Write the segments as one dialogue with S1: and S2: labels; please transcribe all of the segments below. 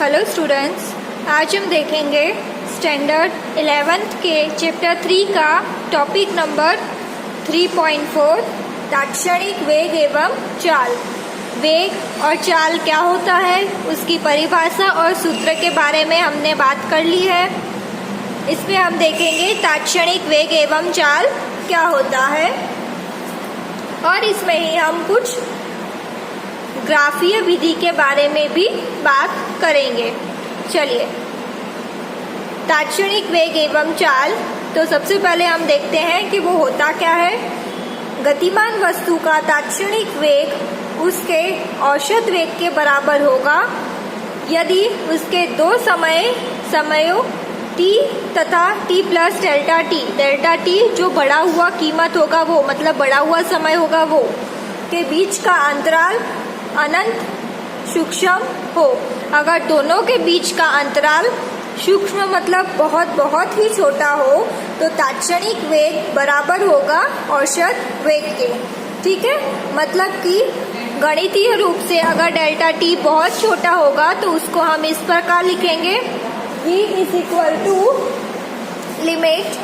S1: Hello students, आज हम देखेंगे स्टैंडर्ड 11th के चैप्टर 3 का टॉपिक नंबर 3.4 तात्क्षणिक वेग एवं चाल। वेग और चाल क्या होता है, उसकी परिभाषा और सूत्र के बारे में हमने बात कर ली है। इसमें हम देखेंगे तात्क्षणिक वेग एवं चाल क्या होता है और इसमें ही हम कुछ ग्राफीय विधि के बारे में भी बात करेंगे। चलिए, तात्क्षणिक वेग एवं चाल, तो सबसे पहले हम देखते हैं कि वो होता क्या है। गतिमान वस्तु का तात्क्षणिक वेग उसके औसत वेग के बराबर होगा यदि उसके दो समयों t तथा t प्लस डेल्टा t जो बढ़ा हुआ कीमत होगा वो, मतलब बढ़ा हुआ समय होगा वो, के बीच का अंतराल अनंत सूक्ष्म हो। अगर दोनों के बीच का अंतराल सूक्ष्म मतलब बहुत बहुत ही छोटा हो तो तात्क्षणिक वेग बराबर होगा औसत वेग के। ठीक है, मतलब कि गणितीय रूप से अगर डेल्टा t बहुत छोटा होगा तो उसको हम इस प्रकार लिखेंगे, v is equal to limit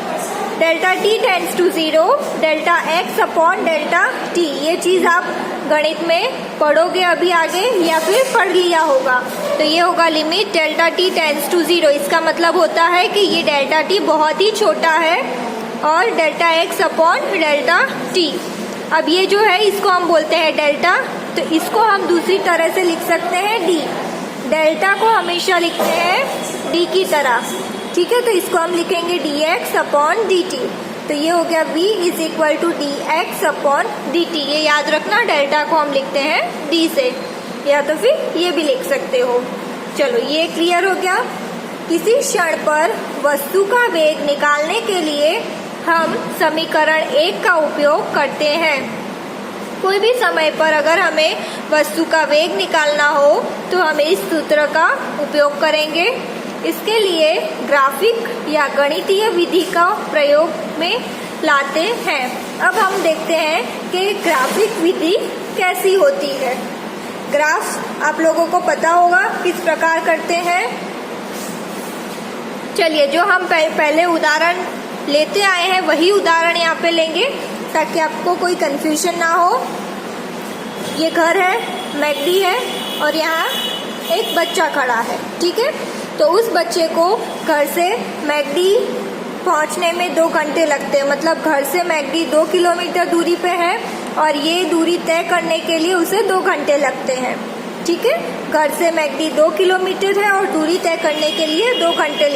S1: delta t tends to 0 delta x upon delta t। ये चीज़ आप गणित में पढ़ोगे अभी आगे या फिर पढ़ लिया होगा। तो ये होगा limit delta t tends to 0। इसका मतलब होता है कि ये डेल्टा t बहुत ही छोटा है और delta x upon delta t। अब ये जो है इसको हम बोलते हैं डेल्टा, तो इसको हम दूसरी तरह से लिख सकते हैं d। डेल्टा को हमेशा लिखते हैं d की तरह। ठीक है, तो इसको हम लिखेंगे dx अपॉन dt। तो ये हो गया v is equal to dx upon dt। ये याद रखना, डेल्टा को हम लिखते हैं d से, या तो फिर ये भी लिख सकते हो। चलो, ये क्लियर हो गया। किसी क्षण पर वस्तु का वेग निकालने के लिए हम समीकरण 1 का उपयोग करते हैं। कोई भी समय पर अगर हमें वस्तु का वेग निकालना हो तो हम इस सूत्र का उपयोग करेंगे। इसके लिए ग्राफिक या गणितीय विधि का प्रयोग में लाते हैं। अब हम देखते हैं कि ग्राफिक विधि कैसी होती है। ग्राफ आप लोगों को पता होगा किस प्रकार करते हैं। चलिए, जो हम पहले उदाहरण लेते आए हैं वही उदाहरण यहाँ पे लेंगे ताकि आपको कोई कंफ्यूजन ना हो। ये घर है, मैकडी है और यहाँ एक बच्चा खड़ा है। ठीक है, तो उस बच्चे को घर से मैकडी पहुंचने में 2 घंटे लगते हैं। मतलब घर से मैकडी 2 किलोमीटर दूरी पे है और ये दूरी तय करने के लिए उसे 2 घंटे लगते हैं। ठीक है, घर से मैकडी 2 किलोमीटर है और दूरी तय करने के लिए 2 घंटे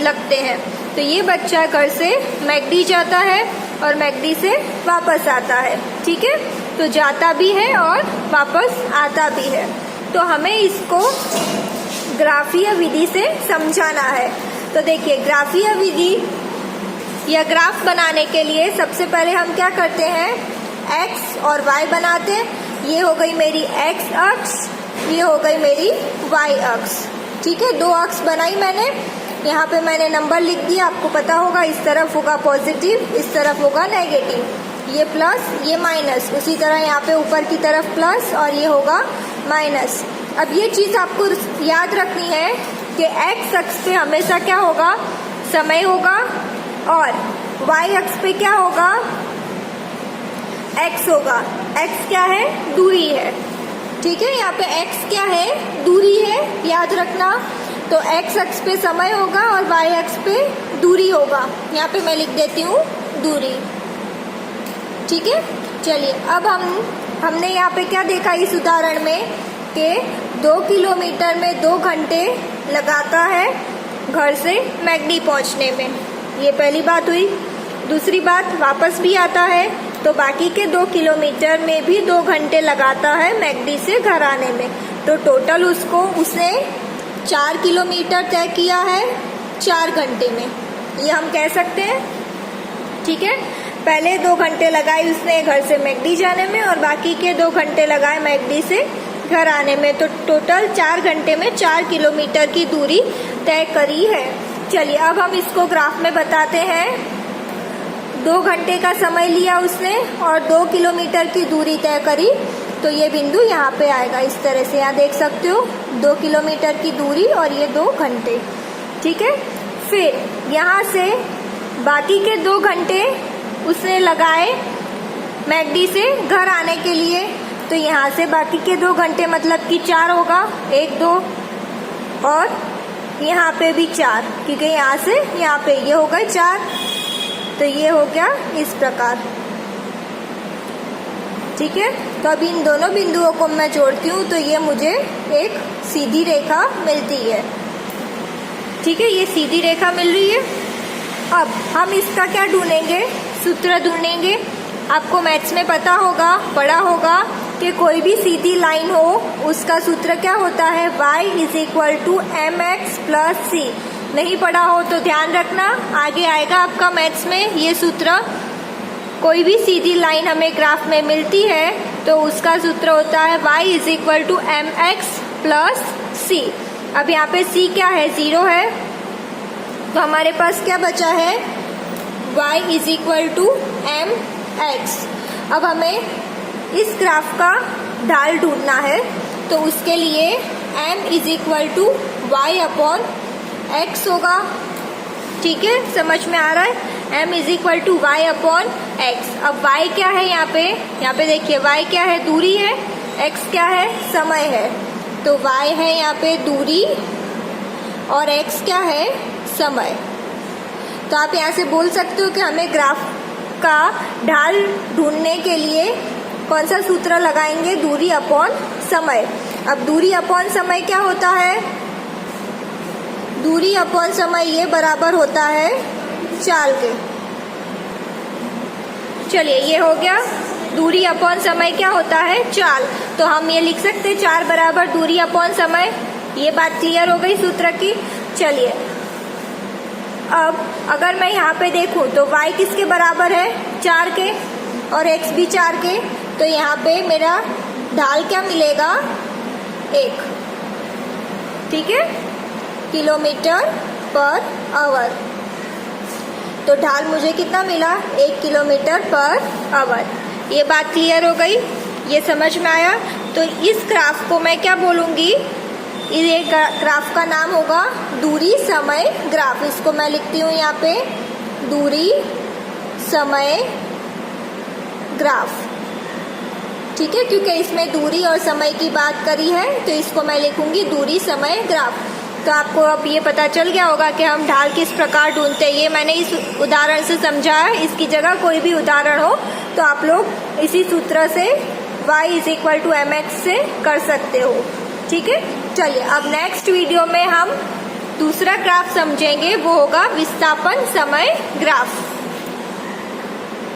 S1: लगते हैं। तो ये बच्चा घर से मैकडी जाता है और मैकडी से वापस आता है। ठीक है, तो जाता भी है और वापस आता भी है। तो हमें इसको ग्राफीय विधि से समझाना है। तो देखिए, ग्राफीय विधि या ग्राफ बनाने के लिए सबसे पहले हम क्या करते हैं, x और y बनाते हैं। ये हो गई मेरी x अक्ष, ये हो गई मेरी y अक्ष। ठीक है, 2 अक्ष बनाई मैंने। यहाँ पे मैंने नंबर लिख दिया, आपको पता होगा इस तरफ होगा पॉजिटिव, इस तरफ होगा नेगेटिव। ये प्लस, ये माइनस। उसी तरह यहाँ पे ऊपर की तरफ प्लस और ये होगा माइनस। अब ये चीज़ आपको याद रखनी है कि x अक्ष पे हमेशा क्या होगा, समय होगा और y अक्ष पे क्या होगा, x होगा। x क्या है, दूरी है। ठीक है, यहाँ पे x क्या है, दूरी है, याद रखना। तो x अक्ष पे समय होगा और y अक्ष पे दूरी होगा। यहाँ पे मैं लिख देती हूँ दूरी। ठीक है, चलिए, अब हमने यहाँ पे क्या देखा इस उदाहरण में कि 2 किलोमीटर में 2 घंटे लगाता है घर से मैकडी पहुंचने में। ये पहली बात हुई। दूसरी बात, वापस भी आता है तो बाकी के 2 किलोमीटर में भी 2 घंटे लगाता है मैकडी से घर आने में। तो टोटल उसने 4 किलोमीटर तय किया है 4 घंटे में, ये हम कह सकते हैं। ठीक है, पहले 2 घंटे लगाए उसने घर से मैकडी जाने में और बाकी के 2 घंटे लगाए मैकडी से घर आने में। तो टोटल 4 घंटे में 4 किलोमीटर की दूरी तय करी है। चलिए, अब हम इसको ग्राफ में बताते हैं। 2 घंटे का समय लिया उसने और 2 किलोमीटर की दूरी तय करी। तो ये बिंदु यहाँ पे आएगा इस तरह से। यहाँ देख सकते हो 2 किलोमीटर की दूरी और ये 2 घंटे। ठीक है, फिर यहाँ से बाकी के 2 घंटे उसने लगाए मैकडी से घर आने के लिए, तो यहाँ से बाकी के 2 घंटे मतलब कि 4 होगा, 1 2 और यहाँ पे भी 4, क्योंकि यहाँ से यहाँ पे ये हो गए 4, तो ये हो गया इस प्रकार। ठीक है, तो अब इन दोनों बिंदुओं को मैं जोड़ती हूँ तो ये मुझे एक सीधी रेखा मिलती है। ठीक है, ये सीधी रेखा मिल रही है। अब हम इसका क्या ढूंढेंगे, सूत्र ढूंढेंगे। आपको मैथ्स में पता होगा, पढ़ा होगा कि कोई भी सीधी लाइन हो उसका सूत्र क्या होता है, y = mx + c। नहीं पढ़ा हो तो ध्यान रखना, आगे आएगा आपका मैथ्स में ये सूत्र। कोई भी सीधी लाइन हमें ग्राफ में मिलती है तो उसका सूत्र होता है y = mx + c। अब यहाँ पे c क्या है, 0 है, तो हमारे पास क्या बचा है, y = mx। अब हमें इस ग्राफ का ढाल ढूंढना है, तो उसके लिए m = y/x होगा। ठीक है, समझ में आ रहा है, m = y/x। अब y क्या है यहाँ पे देखिए, y क्या है, दूरी है, x क्या है, समय है। तो y है यहाँ पे दूरी और x क्या है, समय। तो आप यहाँ से बोल सकते हो कि हमें ग्राफ का ढाल ढूंढने के लिए कौन सा सूत्र लगाएंगे, दूरी अपॉन समय। अब दूरी अपॉन समय क्या होता है, दूरी अपॉन समय ये बराबर होता है चाल के। चलिए, ये हो गया, दूरी अपॉन समय क्या होता है, चाल। तो हम ये लिख सकते हैं 4 बराबर दूरी अपॉन समय। ये बात क्लियर हो गई सूत्र की। चलिए, अब अगर मैं यहाँ पे देखूं तो y किसके बराबर है, 4 के, और x भी 4 के, तो यहाँ पे मेरा ढाल क्या मिलेगा, 1। ठीक है, km/h। तो ढाल मुझे कितना मिला, 1 km/h। ये बात क्लियर हो गई, ये समझ में आया। तो इस ग्राफ को मैं क्या बोलूँगी, ये ग्राफ का नाम होगा दूरी समय ग्राफ। इसको मैं लिखती हूँ यहाँ पे, दूरी समय ग्राफ। ठीक है, क्योंकि इसमें दूरी और समय की बात करी है, तो इसको मैं लिखूंगी दूरी समय ग्राफ। तो आपको अब ये पता चल गया होगा कि हम ढाल किस प्रकार ढूंढते हैं। ये मैंने इस उदाहरण से समझाया, इसकी जगह कोई भी उदाहरण हो तो आप लोग इसी सूत्र से y = mx से कर सकते हो। ठीक है, चलिए अब नेक्स्ट वीडियो में हम दूसरा ग्राफ समझेंगे, वो होगा विस्थापन समय ग्राफ।